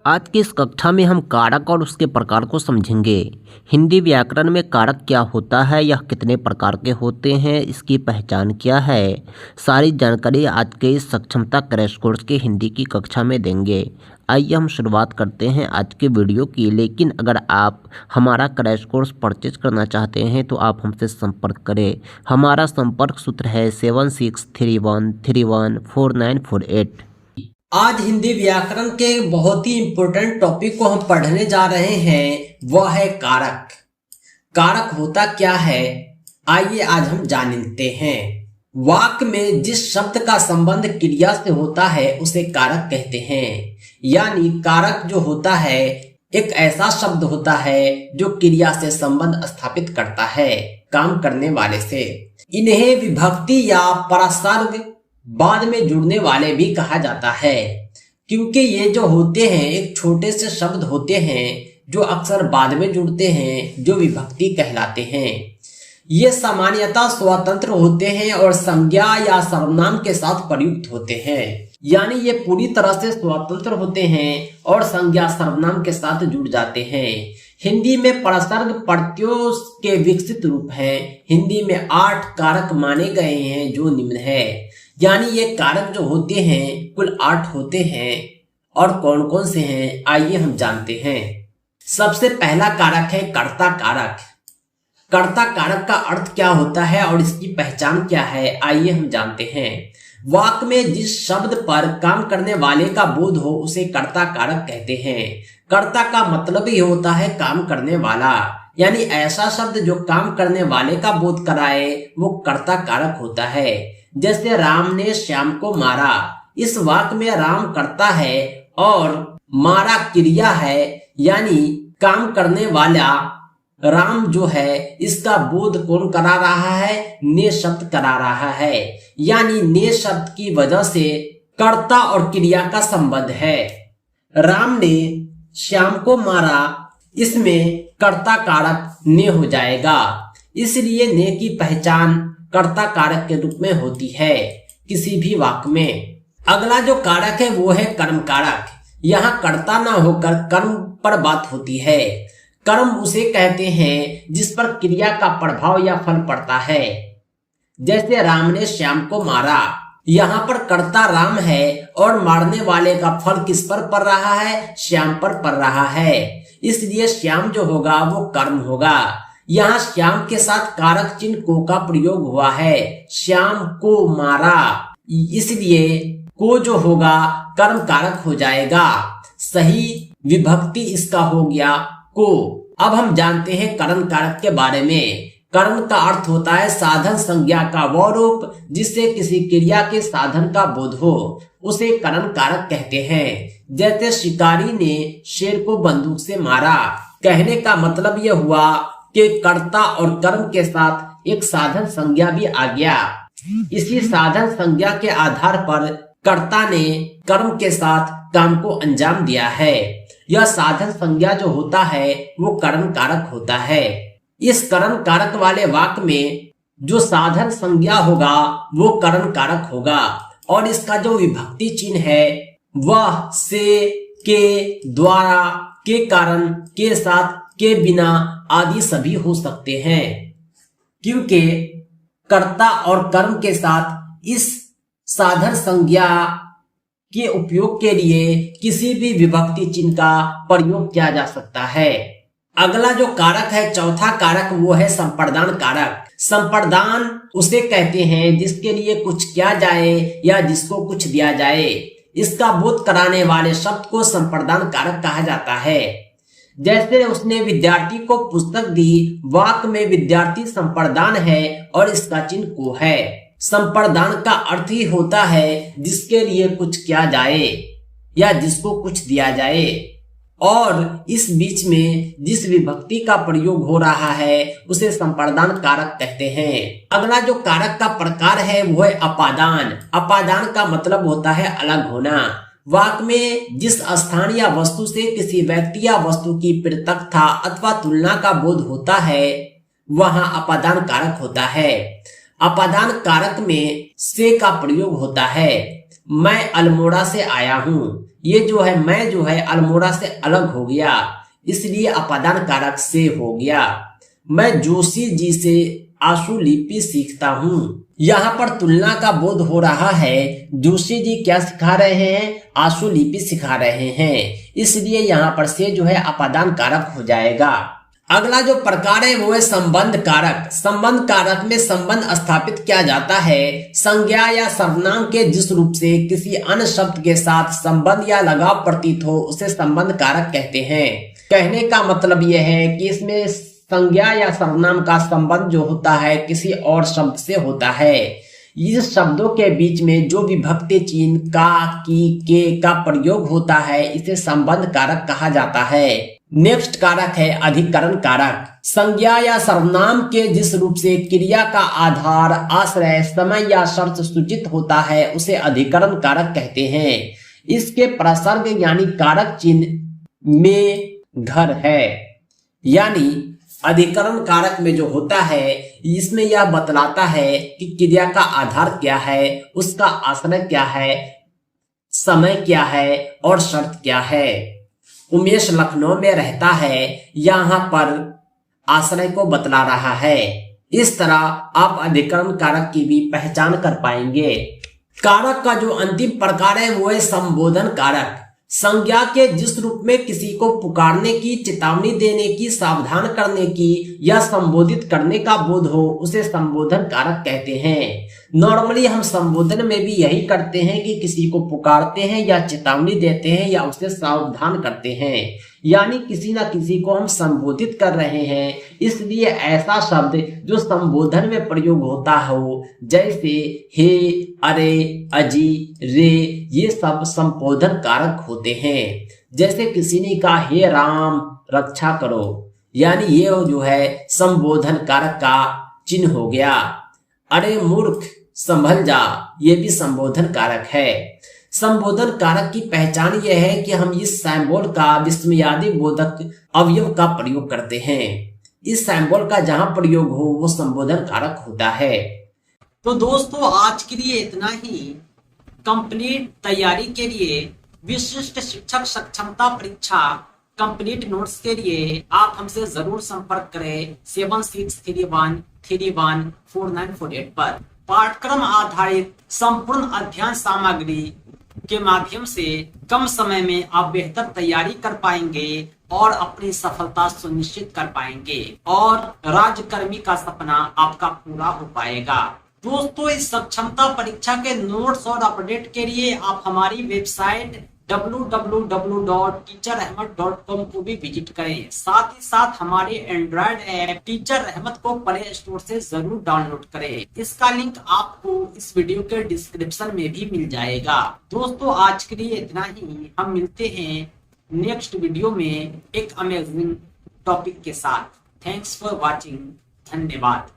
आज की इस कक्षा में हम कारक और उसके प्रकार को समझेंगे। हिंदी व्याकरण में कारक क्या होता है, यह कितने प्रकार के होते हैं, इसकी पहचान क्या है, सारी जानकारी आज के इस सक्षमता क्रैश कोर्स के हिंदी की कक्षा में देंगे। आइए हम शुरुआत करते हैं आज के वीडियो की। लेकिन अगर आप हमारा क्रैश कोर्स परचेज करना चाहते हैं तो आप हमसे संपर्क करें। हमारा संपर्क सूत्र है 7631314948। आज हिंदी व्याकरण के बहुत ही इंपॉर्टेंट टॉपिक को हम पढ़ने जा रहे हैं, वह है कारक। कारक होता क्या है, आइए आज हम जानते हैं। वाक्य में जिस शब्द का संबंध क्रिया से होता है उसे कारक कहते हैं। यानी कारक जो होता है एक ऐसा शब्द होता है जो क्रिया से संबंध स्थापित करता है काम करने वाले से। इन्हें विभक्ति या परसर्ग बाद में जुड़ने वाले भी कहा जाता है, क्योंकि ये जो होते हैं एक छोटे से शब्द होते हैं जो अक्सर बाद में जुड़ते हैं, जो विभक्ति कहलाते हैं। ये सामान्यतः स्वतंत्र होते हैं और संज्ञा या सर्वनाम के साथ प्रयुक्त होते हैं। यानी ये पूरी तरह से स्वतंत्र होते हैं और संज्ञा सर्वनाम के साथ जुड़ जाते हैं। हिंदी में परसर्ग प्रत्ययों के विकसित रूप हैं। हिंदी में 8 कारक माने गए हैं जो निम्न है। यानी ये कारक जो होते हैं कुल 8 होते हैं। और कौन कौन से हैं आइए हम जानते हैं। सबसे पहला कारक है कर्ता कारक। कर्ता कारक का अर्थ क्या होता है और इसकी पहचान क्या है, आइए हम जानते हैं। वाक्य में जिस शब्द पर काम करने वाले का बोध हो उसे कर्ता कारक कहते हैं। कर्ता का मतलब ही होता है काम करने वाला, यानी ऐसा शब्द जो काम करने वाले का बोध कराए वो कर्ता कारक होता है। जैसे राम ने श्याम को मारा, इस वाक्य में राम कर्ता है और मारा क्रिया है, यानी काम करने वाला राम जो है इसका बोध कौन करा रहा है, ने शब्द करा रहा है। यानी ने शब्द की वजह से कर्ता और क्रिया का संबंध है। राम ने श्याम को मारा, इसमें कर्ता कारक ने हो जाएगा, इसलिए ने की पहचान कर्ता कारक के रूप में होती है किसी भी वाक्य में। अगला जो कारक है वो है कर्म कारक। यहाँ कर्ता ना होकर कर्म पर बात होती है। कर्म उसे कहते हैं जिस पर क्रिया का प्रभाव या फल पड़ता है। जैसे राम ने श्याम को मारा, यहाँ पर कर्ता राम है और मारने वाले का फल किस पर पड़ रहा है, श्याम पर पड़ रहा है, इसलिए श्याम जो होगा वो कर्म होगा। यहाँ श्याम के साथ कारक चिन्ह को का प्रयोग हुआ है, श्याम को मारा, इसलिए को जो होगा कर्म कारक हो जाएगा। सही विभक्ति इसका हो गया को। अब हम जानते हैं करण कारक के बारे में। करण का अर्थ होता है साधन संज्ञा का वो रूप जिससे किसी क्रिया के साधन का बोध हो, उसे करण कारक कहते हैं। जैसे शिकारी ने शेर को बंदूक से मारा, कहने का मतलब यह हुआ कि कर्ता और कर्म के साथ एक साधन संज्ञा भी आ गया। इसी साधन संज्ञा के आधार पर कर्ता ने कर्म के साथ काम को अंजाम दिया है। यह साधन संज्ञा जो होता है वो करण कारक होता है। इस करण कारक वाले वाक्य में जो साधन संज्ञा होगा वो करण कारक होगा और इसका जो विभक्ति चिन्ह है वह से, के, द्वारा, के कारण, के साथ, के बिना आदि सभी हो सकते हैं, क्योंकि कर्ता और कर्म के साथ इस साधन संज्ञा के उपयोग के लिए किसी भी विभक्ति चिन्ह का प्रयोग किया जा सकता है। अगला जो कारक है चौथा कारक वो है संप्रदान कारक। संप्रदान उसे कहते हैं जिसके लिए कुछ किया जाए या जिसको कुछ दिया जाए। इसका बोध कराने वाले शब्द को संप्रदान कारक कहा जाता है। जैसे उसने विद्यार्थी को पुस्तक दी, वाक्य में विद्यार्थी संप्रदान है और इसका चिन्ह को है। संप्रदान का अर्थ ही होता है जिसके लिए कुछ किया जाए या जिसको कुछ दिया जाए, और इस बीच में जिस विभक्ति का प्रयोग हो रहा है उसे संप्रदान कारक कहते हैं। अगला जो कारक का प्रकार है वो है अपादान। अपादान का मतलब होता है अलग होना। वाक्य में जिस स्थान या वस्तु से किसी व्यक्ति या वस्तु की पृथकता अथवा तुलना का बोध होता है वहां अपादान कारक होता है। अपादान कारक में से का प्रयोग होता है। मैं अल्मोड़ा से आया हूँ, ये जो है मैं जो है अल्मोड़ा से अलग हो गया, इसलिए अपादान कारक से हो गया। मैं जोशी जी से आशुलिपि सीखता हूँ। यहाँ पर तुलना का बोध हो रहा है। जोशी जी क्या सिखा रहे हैं? आशुलिपि सिखा रहे हैं, इसलिए यहाँ पर से जो है अपादान कारक हो जाएगा। अगला जो प्रकार है वो है संबंध कारक। संबंध कारक में संबंध स्थापित किया जाता है संज्ञा या सर्वनाम के जिस रूप से किसी अन्य शब्द के साथ संबंध या लगाव प्रतीत हो उसे संबंध कारक कहते हैं। कहने का मतलब यह है कि इसमें संज्ञा या सर्वनाम का संबंध जो होता है किसी और शब्द से होता है। इस शब्दों के बीच में जो विभक्ति चिन्ह का, की, के का प्रयोग होता है इसे संबंध कारक कहा जाता है। नेक्स्ट कारक है अधिकरण कारक। संज्ञा या सर्वनाम के जिस रूप से क्रिया का आधार, आश्रय, समय या शर्त सूचित होता है उसे अधिकरण कारक कहते हैं। इसके प्रसर्ग यानी कारक चिन्ह में घर है, यानी अधिकरण कारक में जो होता है इसमें यह बतलाता है कि क्रिया का आधार क्या है, उसका आश्रय क्या है, समय क्या है और शर्त क्या है। उमेश लखनऊ में रहता है, यहाँ पर आश्रय को बतला रहा है। इस तरह आप अधिकरण कारक की भी पहचान कर पाएंगे। कारक का जो अंतिम प्रकार है वो है संबोधन कारक। संज्ञा के जिस रूप में किसी को पुकारने की, चेतावनी देने की, सावधान करने की या संबोधित करने का बोध हो उसे संबोधन कारक कहते हैं। नॉर्मली हम संबोधन में भी यही करते हैं कि किसी को पुकारते हैं या चेतावनी देते हैं या उसे सावधान करते हैं, यानी किसी ना किसी को हम संबोधित कर रहे हैं। इसलिए ऐसा शब्द जो संबोधन में प्रयोग होता हो जैसे हे, अरे, अजी, रे, ये सब संबोधन कारक होते हैं। जैसे किसी ने कहा हे राम रक्षा करो, यानी ये जो है संबोधन कारक का चिन्ह हो गया। अरे मूर्ख संभल जा, ये भी संबोधन कारक है। संबोधन कारक की पहचान यह है कि हम इस सिंबल का विस्मयादि बोधक अवयव का प्रयोग करते हैं। इस सिंबल का जहां प्रयोग हो वो संबोधन कारक होता है। तो दोस्तों आज के लिए इतना ही। कंप्लीट तैयारी के लिए विशिष्ट शिक्षक सक्षमता परीक्षा कंप्लीट नोट्स के लिए आप हमसे जरूर संपर्क करें 7631314948 पर। पाठ्यक्रम आधारित संपूर्ण अध्ययन सामग्री के माध्यम से कम समय में आप बेहतर तैयारी कर पाएंगे और अपनी सफलता सुनिश्चित कर पाएंगे और राज्यकर्मी का सपना आपका पूरा हो पाएगा। दोस्तों इस सक्षमता परीक्षा के नोट्स और अपडेट के लिए आप हमारी वेबसाइट www.teacherahmed.com को भी विजिट करें। साथ ही साथ हमारे एंड्रॉयड ऐप टीचर रहमत को प्ले स्टोर से जरूर डाउनलोड करें। इसका लिंक आपको इस वीडियो के डिस्क्रिप्शन में भी मिल जाएगा। दोस्तों आज के लिए इतना ही। हम मिलते हैं नेक्स्ट वीडियो में एक अमेजिंग टॉपिक के साथ। Thanks for watching. धन्यवाद।